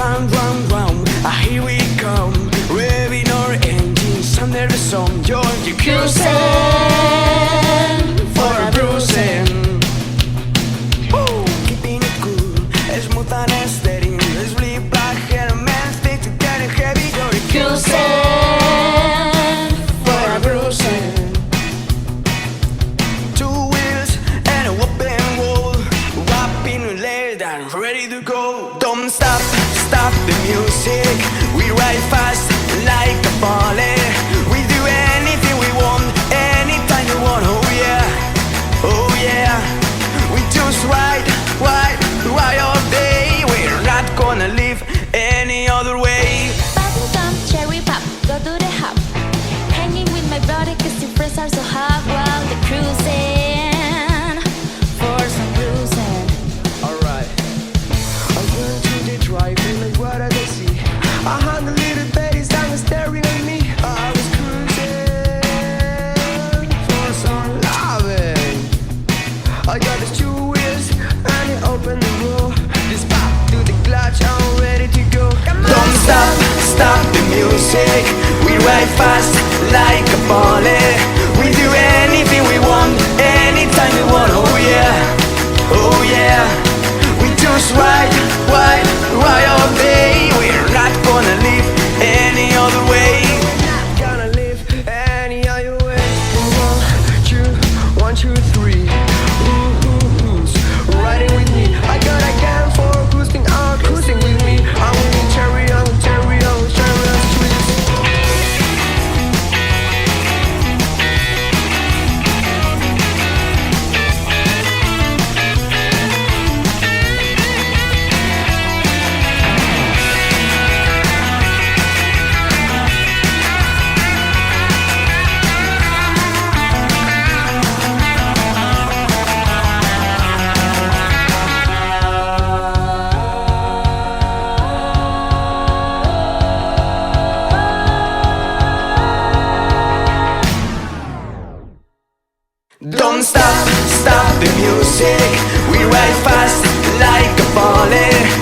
Round, round, round, here we come, revving our engines under the sun. You're cruising for a bruising. Keeping it cool, smooth and steady. Let's bleed black hair and men stick together heavy. You're cruising for a bruising. Two wheels and a whooping wall, wrapping laid and ready to go. Don't stop, stop the music. We ride fast like a bullet. We do anything we want, anytime we want. Oh yeah, oh yeah. We just ride all day. We're not gonna live any other way. Bubblegum, cherry pop, go to the hop. Hanging with my brother cause your friends are so hot while they're cruising for some bruising. Alright, I turn to the driving like what I see. 100 little babies down the staring at me. I was cruising for some loving. I got these two wheels and it opened the door. Just pop to the clutch, I'm ready to go. Don't stop, stop the music. We ride fast like a bullet. We do anything we want, anytime we want. Oh yeah, oh yeah. We just ride all day. We're not gonna live any other way. Not gonna live any other way. 1, 2, 3. Who's riding with me? I got a gun for cruising out, cruising with me. I'm with cherry on cherry on cherry on streets. Don't stop, stop the music. We ride fast like a bullet.